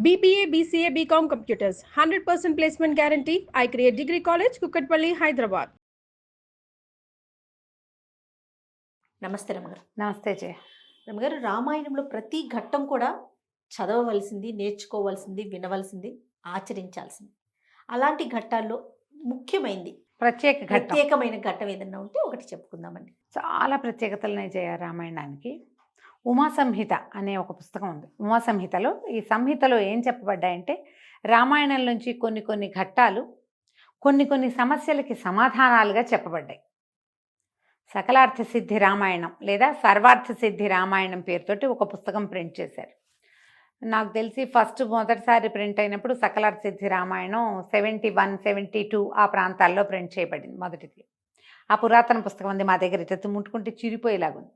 BBA, BCA, BCom Computers, 100% placement guarantee. I create Degree College, Kukatpalli, Hyderabad. నమస్తే రమగారు. నమస్తే జయ. రమగారు, రామాయణంలో ప్రతి ఘట్టం కూడా చదవవలసింది, నేర్చుకోవాల్సింది, వినవలసింది, ఆచరించాల్సింది. అలాంటి ఘట్టాల్లో ముఖ్యమైనది ప్రత్యేకమైన ఘట్టం ఏదన్నా ఉంటే ఒకటి చెప్పుకుందామండి. చాలా ప్రత్యేకతలు జయ రామాయణానికి. ఉమా సంహిత అనే ఒక పుస్తకం ఉంది. ఉమా సంహితలో ఈ సంహితలో ఏం చెప్పబడ్డాయంటే రామాయణం నుంచి కొన్ని ఘట్టాలు కొన్ని సమస్యలకి సమాధానాలుగా చెప్పబడ్డాయి. సకలార్థ సిద్ధి రామాయణం లేదా సర్వార్థ సిద్ధి రామాయణం పేరుతోటి ఒక పుస్తకం ప్రింట్ చేశారు. నాకు తెలిసి మొదటిసారి ప్రింట్ అయినప్పుడు సకలార్థ సిద్ధి రామాయణం 71, 72 ఆ ప్రాంతాల్లో ప్రింట్ చేయబడింది మొదటిది. ఆ పురాతన పుస్తకం ఉంది మా దగ్గర, ఇట్లా ముట్టుకుంటే చిరిపోయేలాగుంది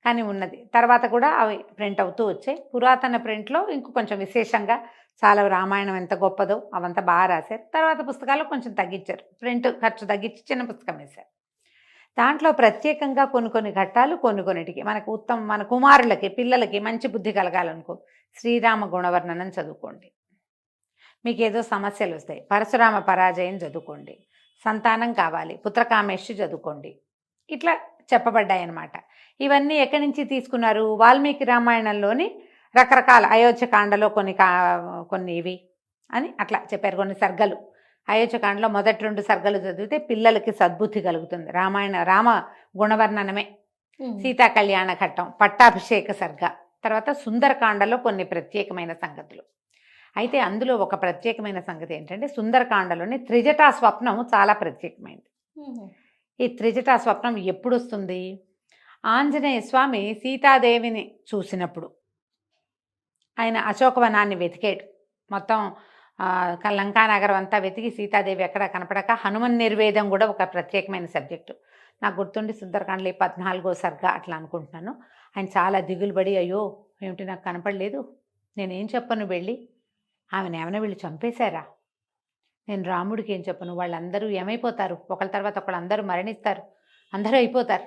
కానీ ఉన్నది. తర్వాత కూడా అవి ప్రింట్ అవుతూ వచ్చాయి. పురాతన ప్రింట్లో ఇంకో కొంచెం విశేషంగా చాలా రామాయణం ఎంత గొప్పదో అవంతా బాగా రాశారు. తర్వాత పుస్తకాలు కొంచెం తగ్గించారు, ప్రింట్ ఖర్చు తగ్గించి చిన్న పుస్తకం వేశారు. దాంట్లో ప్రత్యేకంగా కొన్ని ఘట్టాలు కొన్నిటికి మన కుమారులకి పిల్లలకి మంచి బుద్ధి కలగాలనుకో శ్రీరామ గుణవర్ణనం చదువుకోండి. మీకు ఏదో సమస్యలు వస్తాయి, పరశురామ పరాజయం చదువుకోండి. సంతానం కావాలి, పుత్రకామేష్టి చదువుకోండి. ఇట్లా చెప్పబడ్డాయి అన్నమాట. ఇవన్నీ ఎక్కడి నుంచి తీసుకున్నారు? వాల్మీకి రామాయణంలోని రకరకాల అయోధ్యకాండలో కొన్ని ఇవి అని అట్లా చెప్పారు. కొన్ని సర్గలు అయోధ్యకాండలో మొదటి 2 సర్గలు చదివితే పిల్లలకి సద్బుద్ధి కలుగుతుంది. రామ గుణవర్ణనమే. సీతా కళ్యాణ ఘట్టం, పట్టాభిషేక సర్గ, తర్వాత సుందరకాండలో కొన్ని ప్రత్యేకమైన సంగతులు. అయితే అందులో ఒక ప్రత్యేకమైన సంగతి ఏంటంటే సుందరకాండలోని త్రిజటా స్వప్నం చాలా ప్రత్యేకమైనది. ఈ త్రిజటా స్వప్నం ఎప్పుడు వస్తుంది? ఆంజనేయ స్వామి సీతాదేవిని చూసినప్పుడు ఆయన అశోకవనాన్ని వెతికాడు. మొత్తం లంకానగరం అంతా వెతికి సీతాదేవి ఎక్కడ కనపడక హనుమన్ నిర్వేదం కూడా ఒక ప్రత్యేకమైన సబ్జెక్టు. నాకు గుర్తుండి సుందరకాండలో 14వ సర్గ అట్లా అనుకుంటున్నాను. ఆయన చాలా దిగులు పడి, అయ్యో ఏమిటి నాకు కనపడలేదు, నేనేం చెప్పను, వెళ్ళి ఆమెను ఏమైనా వీళ్ళు చంపేశారా, నేను రాముడికి ఏం చెప్పను, వాళ్ళందరూ ఏమైపోతారు, ఒకళ్ళ తర్వాత ఒకళ్ళు అందరూ మరణిస్తారు, అందరూ అయిపోతారు,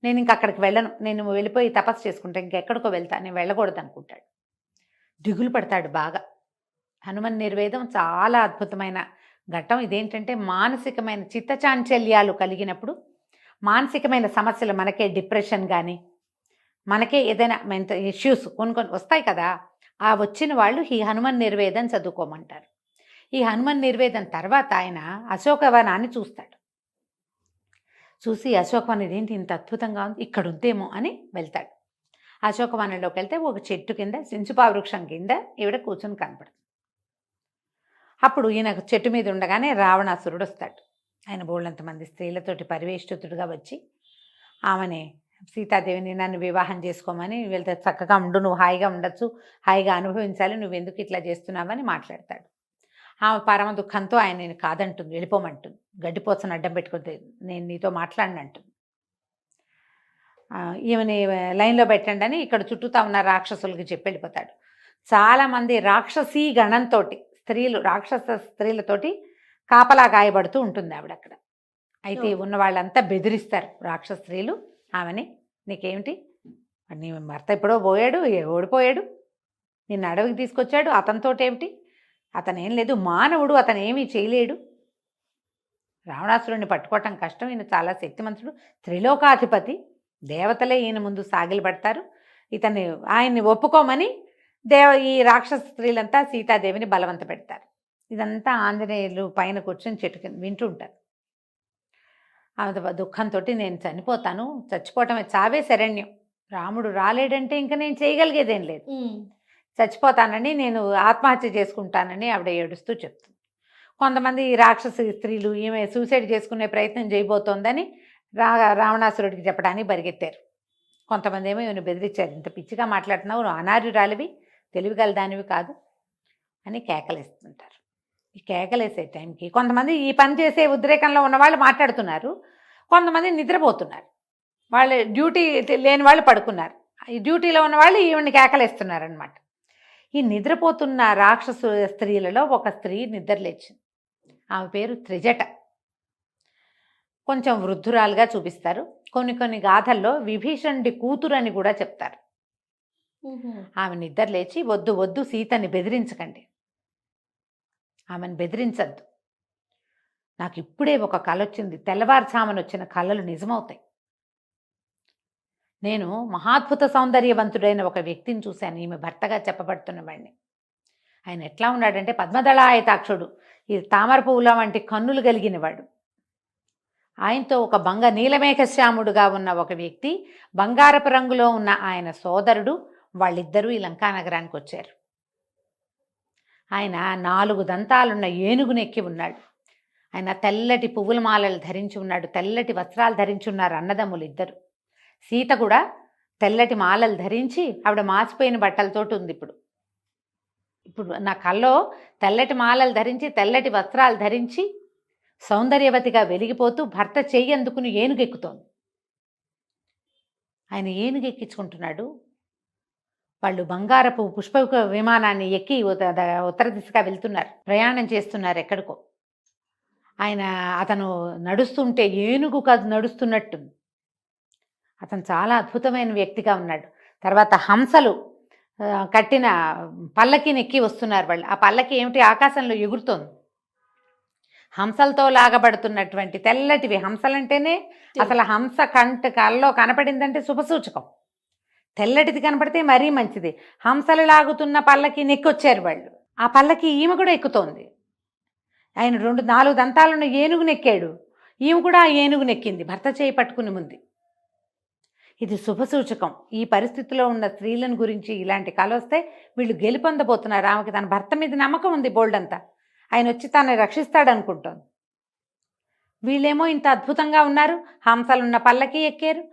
నేను ఇంక అక్కడికి వెళ్ళను, నేను వెళ్ళిపోయి తపస్సు చేసుకుంటా, ఇంకెక్కడికో వెళ్తా, నేను వెళ్ళకూడదు అనుకుంటాడు. దిగులు పడతాడు బాగా. హనుమన్ నిర్వేదం చాలా అద్భుతమైన ఘట్టం. ఇదేంటంటే మానసికమైన చిత్తచాంచల్యాలు కలిగినప్పుడు, మానసికమైన సమస్యలు, మనకే డిప్రెషన్ కానీ మనకే ఏదైనా మెంటల్ ఇష్యూస్ కొన్ని వస్తాయి కదా, ఆ వచ్చిన వాళ్ళు ఈ హనుమన్ నిర్వేదం చదువుకోమంటారు. ఈ హనుమన్ నిర్వేదం తర్వాత ఆయన అశోకవనాన్ని చూస్తాడు. చూసి అశోకవనం ఇదేంటి ఇంత అద్భుతంగా ఉంది, ఇక్కడ ఉందేమో అని వెళ్తాడు. అశోకవనంలోకి వెళ్తే ఒక చెట్టు కింద సించుపా వృక్షం కింద ఈవిడ కూర్చొని కనపడుతుంది. అప్పుడు ఈయన చెట్టు మీద ఉండగానే రావణాసురుడు వస్తాడు. ఆయన బోళ్ళంతమంది స్త్రీలతోటి పరివేష్టితుడుగా వచ్చి ఆమెని సీతాదేవిని నన్ను వివాహం చేసుకోమని, వెళ్తే చక్కగా ఉండు, నువ్వు హాయిగా ఉండొచ్చు, హాయిగా అనుభవించాలి, నువ్వు ఎందుకు ఇట్లా చేస్తున్నావని మాట్లాడతాడు. ఆమె పరమ దుఃఖంతో ఆయన నేను కాదంటుంది, వెళ్ళిపోమంటుంది, గడ్డిపోచను అడ్డం పెట్టుకుంటే నేను నీతో మాట్లాడినంటుంది. ఈమెని లైన్లో పెట్టండి అని ఇక్కడ చుట్టూతా ఉన్న రాక్షసులకి చెప్పి వెళ్ళిపోతాడు. చాలామంది రాక్షసీ గణంతో రాక్షస స్త్రీలతోటి కాపలా గాయపడుతూ ఉంటుంది ఆవిడ అక్కడ. అయితే ఉన్న వాళ్ళంతా బెదిరిస్తారు రాక్షస స్త్రీలు ఆమెని, నీకేమిటి, నీ భర్త ఎప్పుడో పోయాడు, ఓడిపోయాడు, నిన్ను అడవికి తీసుకొచ్చాడు, అతనితోటేమిటి, అతనేం లేదు, మానవుడు, అతను ఏమీ చేయలేడు, రావణాసురుడిని పట్టుకోవటం కష్టం, ఈయన చాలా శక్తిమంతుడు, త్రిలోకాధిపతి, దేవతలే ఈయన ముందు సాగిలపడతారు, ఆయన్ని ఒప్పుకోమని ఈ రాక్షస స్త్రీలంతా సీతాదేవిని బలవంత పెడతారు. ఇదంతా ఆంజనేయులు పైన కూర్చొని చెట్టు కింద వింటూ ఉంటారు. ఆమె దుఃఖంతో నేను చనిపోతాను, చచ్చిపోవటమే, చావే శరణ్యం, రాముడు రాలేడంటే ఇంకా నేను చేయగలిగేదేం లేదు, చచ్చిపోతానని, నేను ఆత్మహత్య చేసుకుంటానని ఆవిడ ఏడుస్తూ చెప్తుంది. కొంతమంది రాక్షస స్త్రీలు ఈమె సూసైడ్ చేసుకునే ప్రయత్నం చేయబోతోందని రావణాసురుడికి చెప్పడానికి పరిగెత్తారు. కొంతమంది ఏమో ఈమెను బెదిరించారు, ఇంత పిచ్చిగా మాట్లాడుతున్నావు, నువ్వు అనార్యురాలివి, తెలివిగల దానివి కాదు అని కేకలేస్తుంటారు. ఈ కేకలేసే టైంకి కొంతమంది ఈ పని చేసే ఉద్రేకంలో ఉన్నవాళ్ళు మాట్లాడుతున్నారు, కొంతమంది నిద్రపోతున్నారు, వాళ్ళు డ్యూటీ లేని వాళ్ళు పడుకున్నారు, ఈ డ్యూటీలో ఉన్న వాళ్ళు ఈవిని కేకలేస్తున్నారనమాట. ఈ నిద్రపోతున్న రాక్షసు స్త్రీలలో ఒక స్త్రీ నిద్రలేచింది. ఆమె పేరు త్రిజట. కొంచెం వృద్ధురాలుగా చూపిస్తారు. కొన్ని గాథల్లో విభీషణుడి కూతురు అని కూడా చెప్తారు. ఆమె నిద్ర లేచి, వద్దు వద్దు సీతని బెదిరించకండి, ఆమెను బెదిరించద్దు, నాకు ఇప్పుడే ఒక కల వచ్చింది, తెల్లవారుజామున వచ్చిన కళలు నిజమవుతాయి, నేను మహాద్భుత సౌందర్యవంతుడైన ఒక వ్యక్తిని చూశాను, ఈమె భర్తగా చెప్పబడుతున్నవాడిని. ఆయన ఎట్లా ఉన్నాడంటే పద్మదళాయతాక్షుడు, ఈ తామర పువ్వుల వంటి కన్నులు కలిగినవాడు. ఆయనతో ఒక నీలమేఘశ్యాముడుగా ఉన్న ఒక వ్యక్తి, బంగారపు రంగులో ఉన్న ఆయన సోదరుడు, వాళ్ళిద్దరూ ఈ లంకానగరానికి వచ్చారు. ఆయన 4 దంతాలున్న ఏనుగునెక్కి ఉన్నాడు. ఆయన తెల్లటి పువ్వుల మాలలు ధరించి ఉన్నాడు, తెల్లటి వస్త్రాలు ధరించి ఉన్నారు అన్నదమ్ములు ఇద్దరు. సీత కూడా తెల్లటి మాలలు ధరించి, ఆవిడ మాసిపోయిన బట్టలతోటి ఉంది. ఇప్పుడు నా కల్లో తెల్లటి మాలలు ధరించి, తెల్లటి వస్త్రాలు ధరించి, సౌందర్యవతిగా వెలిగిపోతూ భర్త చెయ్యి అందుకుని ఏనుగెక్కుతోంది. ఆయన ఏనుగెక్కించుకుంటున్నాడు. వాళ్ళు బంగారపు పుష్ప విమానాన్ని ఎక్కి ఉత్తర దిశగా వెళ్తున్నారు, ప్రయాణం చేస్తున్నారు ఎక్కడికో. అతను నడుస్తుంటే ఏనుగు కాదు నడుస్తున్నట్టు. అతను చాలా అద్భుతమైన వ్యక్తిగా ఉన్నాడు. తర్వాత హంసలు కట్టిన పల్లకిని ఎక్కి వస్తున్నారు వాళ్ళు. ఆ పల్లకి ఏమిటి, ఆకాశంలో ఎగురుతోంది. హంసలతో లాగబడుతున్నటువంటి తెల్లటివి. హంసలంటేనే అసలు హంస కల్లో కనపడిందంటే శుభసూచకం. తెల్లటిది కనపడితే మరీ మంచిది. హంసలు లాగుతున్న పల్లకి నెక్కొచ్చారు వాళ్ళు. ఆ పల్లకి ఈమె కూడా ఎక్కుతోంది. ఆయన 4 దంతాలున్న ఏనుగునెక్కాడు, ఈమె కూడా ఆ ఏనుగునెక్కింది భర్త చేయి పట్టుకుని ముందు. ఇది శుభసూచకం. ఈ పరిస్థితిలో ఉన్న స్త్రీలను గురించి ఇలాంటి కళ వస్తే వీళ్ళు గెలుపొందబోతున్నారు. ఆమెకి తన భర్త మీద నమ్మకం ఉంది బోల్డంతా, ఆయన వచ్చి తనని రక్షిస్తాడనుకుంటోంది. వీళ్ళేమో ఇంత అద్భుతంగా ఉన్నారు, హంసలున్న పల్లకి ఎక్కారు,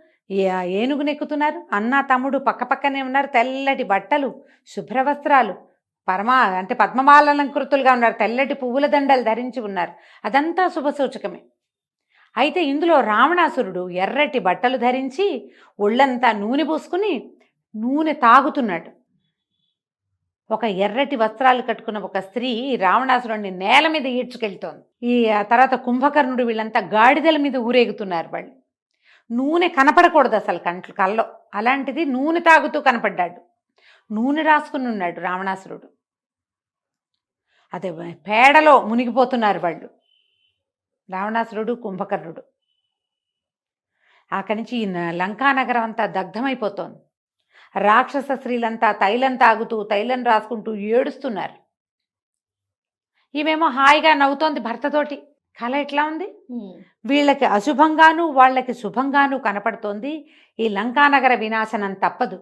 ఏనుగునెక్కుతున్నారు. అన్న తమ్ముడు పక్కపక్కనే ఉన్నారు, తెల్లటి బట్టలు, శుభ్రవస్త్రాలు, అంటే పద్మమాలంకృతులుగా ఉన్నారు, తెల్లటి పువ్వుల దండలు ధరించి ఉన్నారు. అదంతా శుభసూచకమే. అయితే ఇందులో రావణాసురుడు ఎర్రటి బట్టలు ధరించి ఒళ్ళంతా నూనె పూసుకుని నూనె తాగుతున్నాడు. ఒక ఎర్రటి వస్త్రాలు కట్టుకున్న ఒక స్త్రీ రావణాసురుడిని నేల మీద ఈడ్చుకెళ్తోంది. తర్వాత కుంభకర్ణుడు, వీళ్ళంతా గాడిదల మీద ఊరేగుతున్నారు. వాళ్ళు నూనె కనపడకూడదు అసలు కల్లో, అలాంటిది నూనె తాగుతూ కనపడ్డాడు. నూనె రాసుకుని ఉన్నాడు రావణాసురుడు. అదే పేడలో మునిగిపోతున్నారు వాళ్ళు, రావణాసురుడు కుంభకర్ణుడు. అక్కడి నుంచి లంకానగరం అంతా దగ్ధమైపోతోంది. రాక్షస స్త్రీలంతా తైలం తాగుతూ, తైలం రాసుకుంటూ ఏడుస్తున్నారు. ఈమెమో హాయిగా నవ్వుతోంది భర్తతోటి. కళ ఎట్లా ఉంది, వీళ్ళకి అశుభంగాను వాళ్ళకి శుభంగాను కనపడుతోంది. ఈ లంకానగర వినాశనం తప్పదు.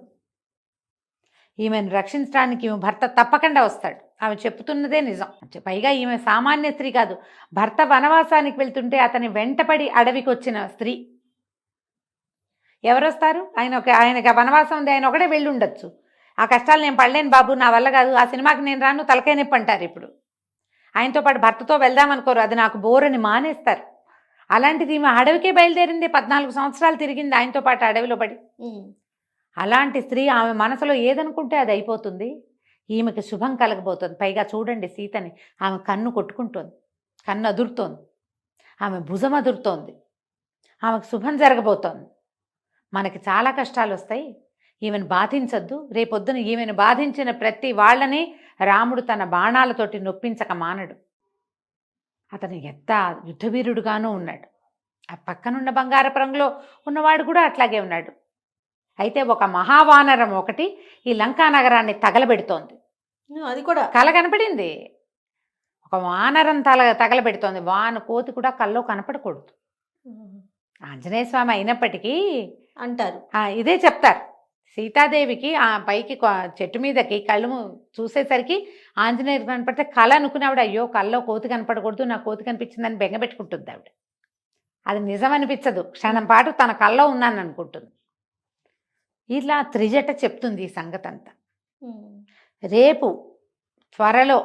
ఈమెను రక్షించడానికి ఈమె భర్త తప్పకుండా వస్తాడు. ఆమె చెప్తున్నదే నిజం. పైగా ఈమె సామాన్య స్త్రీ కాదు, భర్త వనవాసానికి వెళ్తుంటే అతని వెంటపడి అడవికి వచ్చిన స్త్రీ. ఎవరొస్తారు, ఆయనకి వనవాసం ఉంది, ఆయన ఒకటే వెళ్ళి ఉండొచ్చు. ఆ కష్టాలు నేను పడలేను బాబు, నా వల్ల కాదు, ఆ సినిమాకి నేను రాను, తలకాయ నొప్పి అంటారు. ఇప్పుడు ఆయనతో పాటు భర్తతో వెళ్దామనుకోరు, అది నాకు బోరని మానేస్తారు. అలాంటిది ఈమె అడవికే బయలుదేరింది, 14 సంవత్సరాలు తిరిగింది ఆయనతో పాటు అడవిలో పడి. అలాంటి స్త్రీ ఆమె మనసులో ఏదనుకుంటే అది అయిపోతుంది. ఈమెకి శుభం కలగబోతుంది. పైగా చూడండి సీతని, ఆమె కన్ను కొట్టుకుంటోంది, కన్ను అదురుతోంది, ఆమె భుజం అదురుతోంది, ఆమెకు శుభం జరగబోతోంది. మనకి చాలా కష్టాలు వస్తాయి, ఈమెను బాధించద్దు. రేపొద్దున ఈమెను బాధించిన ప్రతి వాళ్ళని రాముడు తన బాణాలతోటి నొప్పించక మానడు. అతను ఎంత యుద్ధవీరుడుగానూ ఉన్నాడు. ఆ పక్కనున్న బంగారపు రంగులో ఉన్నవాడు కూడా అట్లాగే ఉన్నాడు. అయితే ఒక మహావానరం ఒకటి ఈ లంకానగరాన్ని తగలబెడుతోంది. అది కూడా కళ కనపడింది. ఒక వానరం తగలబెడుతోంది. కోతి కూడా కల్లో కనపడకూడదు. ఆంజనేయ స్వామి అయినప్పటికీ అంటారు, ఇదే చెప్తారు. సీతాదేవికి ఆ పైకి చెట్టు మీదకి కళ్ళు చూసేసరికి ఆంజనేయుడు కనపడితే కళ అనుకుని ఆవిడ, అయ్యో కల్లో కోతి కనపడకూడదు, నా కోతి కనిపించిందని బెంగపెట్టుకుంటుంది ఆవిడ. అది నిజం అనిపించదు, క్షణం పాటు తన కల్లో ఉన్నాను అనుకుంటుంది. ఇలా త్రిజట చెప్తుంది ఈ సంగతి అంతా. రేపు త్వరలో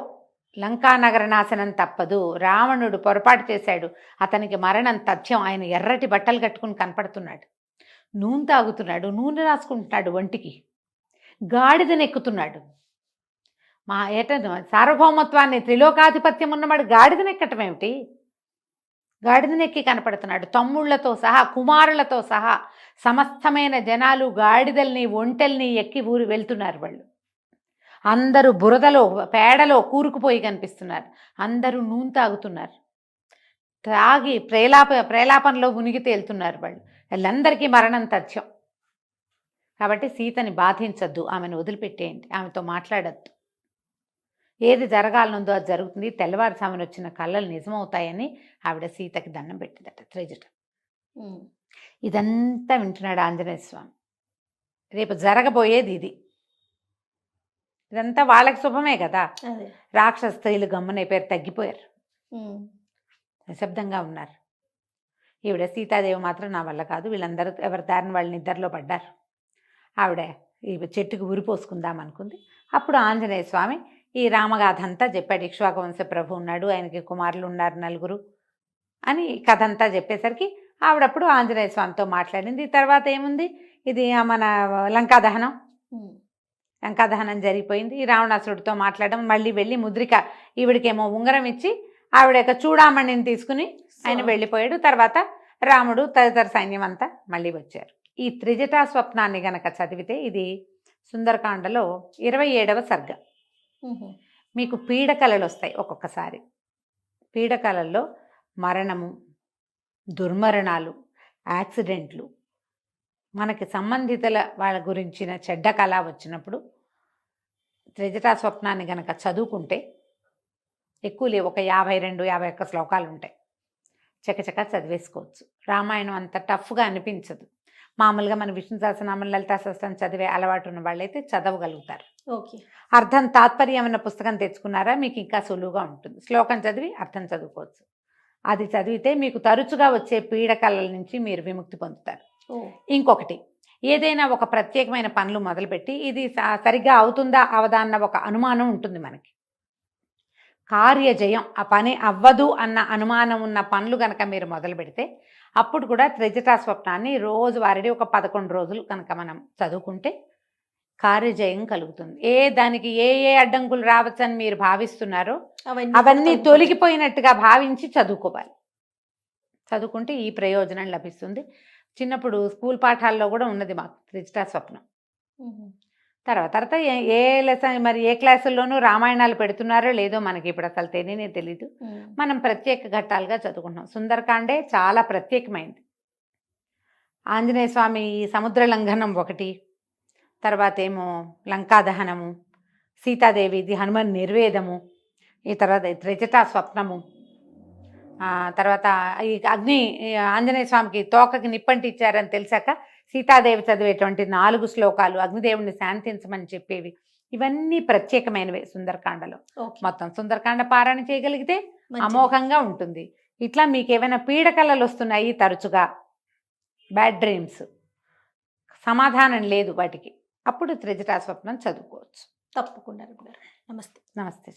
లంకానగర నాశనం తప్పదు. రావణుడు పొరపాటు చేశాడు, అతనికి మరణం తథ్యం. ఆయన ఎర్రటి బట్టలు కట్టుకుని కనపడుతున్నాడు, నూనె తాగుతున్నాడు, నూనె రాసుకుంటున్నాడు ఒంటికి, గాడిదనెక్కుతున్నాడు. సార్వభౌమత్వాన్ని, త్రిలోకాధిపత్యం ఉన్నవాడు గాడిదనెక్కటం ఏమిటి? గాడిదనెక్కి కనపడుతున్నాడు, తమ్ముళ్లతో సహా కుమారులతో సహా సమస్తమైన జనాలు గాడిదల్ని ఒంటెల్ని ఎక్కి ఊరు వెళ్తున్నారు. వాళ్ళు అందరూ బురదలో పేడలో కూరుకుపోయి కనిపిస్తున్నారు. అందరూ నూనె తాగుతున్నారు, తాగి ప్రేలాపనలో మునిగి తేలుతున్నారు. వాళ్ళందరికీ మరణం తథ్యం. కాబట్టి సీతని బాధించద్దు, ఆమెను వదిలిపెట్టేయండి, ఆమెతో మాట్లాడద్దు. ఏది జరగాలనుందో అది జరుగుతుంది, తెల్లవారుసామున వచ్చిన కళ్ళలు నిజమవుతాయని ఆవిడ సీతకి దండం పెట్టిందట త్రిజట. ఇదంతా వింటున్నాడు ఆంజనేయ స్వామి. రేపు జరగబోయేది ఇది. ఇదంతా వాళ్ళకి శుభమే కదా. రాక్షస స్త్రీలు గమ్మునైపోయారు, తగ్గిపోయారు, నిశ్శబ్దంగా ఉన్నారు. ఈవిడ సీతాదేవి మాత్రం నా వల్ల కాదు, వీళ్ళందరూ ఎవరి దారిని వాళ్ళ నిద్రలో పడ్డారు. ఆవిడ ఈ చెట్టుకు ఉరిపోసుకుందాం అనుకుంది. అప్పుడు ఆంజనేయ స్వామి ఈ రామగాథ అంతా చెప్పాడు. ఇక్ష్వాకు వంశ ప్రభు ఉన్నాడు, ఆయనకి కుమారులు ఉన్నారు 4 అని కథ అంతా చెప్పేసరికి ఆవిడప్పుడు ఆంజనేయ స్వామితో మాట్లాడింది. తర్వాత ఏముంది, ఇది మన లంకాదహనం జరిగిపోయింది. ఈ రావణాసురుడితో మాట్లాడడం, మళ్ళీ వెళ్ళి ముద్రిక ఈవిడికేమో ఉంగరం ఇచ్చి ఆవిడ యొక్క చూడామణిని తీసుకుని ఆయన వెళ్ళిపోయాడు. తర్వాత రాముడు తదితర సైన్యం అంతా మళ్ళీ వచ్చారు. ఈ త్రిజటా స్వప్నాన్ని గనక చదివితే ఇది సుందరకాండలో 27వ సర్గ. మీకు పీడకలలు వస్తాయి ఒక్కొక్కసారి. పీడకలల్లో మరణము, దుర్మరణాలు, యాక్సిడెంట్లు, మనకి సంబంధితుల వాళ్ళ గురించిన చెడ్డ కళ వచ్చినప్పుడు త్రిజటా స్వప్నాన్ని గనక చదువుకుంటే ఎక్కువ లేవు, ఒక 52-51 శ్లోకాలు ఉంటాయి. చకచకా చదివేసుకోవచ్చు. రామాయణం అంత టఫ్గా అనిపించదు. మామూలుగా మన విష్ణు సహస్రనామం, లలితా సహస్రం చదివే అలవాటు ఉన్న వాళ్ళైతే చదవగలుగుతారు. అర్థం తాత్పర్యం అన్న పుస్తకం తెచ్చుకున్నారా మీకు ఇంకా సులువుగా ఉంటుంది. శ్లోకం చదివి అర్థం చదువుకోవచ్చు. అది చదివితే మీకు తరచుగా వచ్చే పీడకలల నుంచి మీరు విముక్తి పొందుతారు. ఇంకొకటి, ఏదైనా ఒక ప్రత్యేకమైన పనులు మొదలుపెట్టి ఇది సరిగ్గా అవుతుందా అవదా అన్న ఒక అనుమానం ఉంటుంది మనకి. కార్యజయం, ఆ పని అవ్వదు అన్న అనుమానం ఉన్న పనులు కనుక మీరు మొదలు పెడితే అప్పుడు కూడా త్రిజటా స్వప్నాన్ని రోజువారీ ఒక 11 రోజులు కనుక మనం చదువుకుంటే కార్యజయం కలుగుతుంది. దానికి ఏ అడ్డంకులు రావచ్చని మీరు భావిస్తున్నారో అవన్నీ తొలగిపోయినట్టుగా భావించి చదువుకోవాలి. చదువుకుంటే ఈ ప్రయోజనం లభిస్తుంది. చిన్నప్పుడు స్కూల్ పాఠాల్లో కూడా ఉన్నది మాకు త్రిజటా స్వప్నం. తర్వాత ఏ లెసన్ మరి ఏ క్లాసుల్లోనూ రామాయణాలు పెడుతున్నారో లేదో మనకి ఇప్పుడు అసలు తెలీదు. మనం ప్రత్యేక ఘట్టాలుగా చదువుకుంటున్నాం. సుందరకాండే చాలా ప్రత్యేకమైంది. ఆంజనేయ స్వామి సముద్ర లంఘనం ఒకటి, తర్వాత ఏమో లంకాదహనము, సీతాదేవిది హనుమన్ నిర్వేదము, ఈ తర్వాత త్రిజటా స్వప్నము, తర్వాత ఈ ఆంజనేయ స్వామికి తోకకి నిప్పంటిచ్చారని తెలిసాక సీతాదేవి చదివేటువంటి 4 శ్లోకాలు అగ్నిదేవుని శాంతించమని చెప్పేవి, ఇవన్నీ ప్రత్యేకమైనవే సుందరకాండలో. మొత్తం సుందరకాండ పారాయణ చేయగలిగితే అమోఘంగా ఉంటుంది. ఇట్లా మీకు ఏమైనా పీడకలలు వస్తున్నాయి తరచుగా, బ్యాడ్ డ్రీమ్స్, సమాధానం లేదు వాటికి, అప్పుడు త్రిజటా స్వప్నం చదువుకోవచ్చు. తప్పకుండా. నమస్తే. నమస్తే.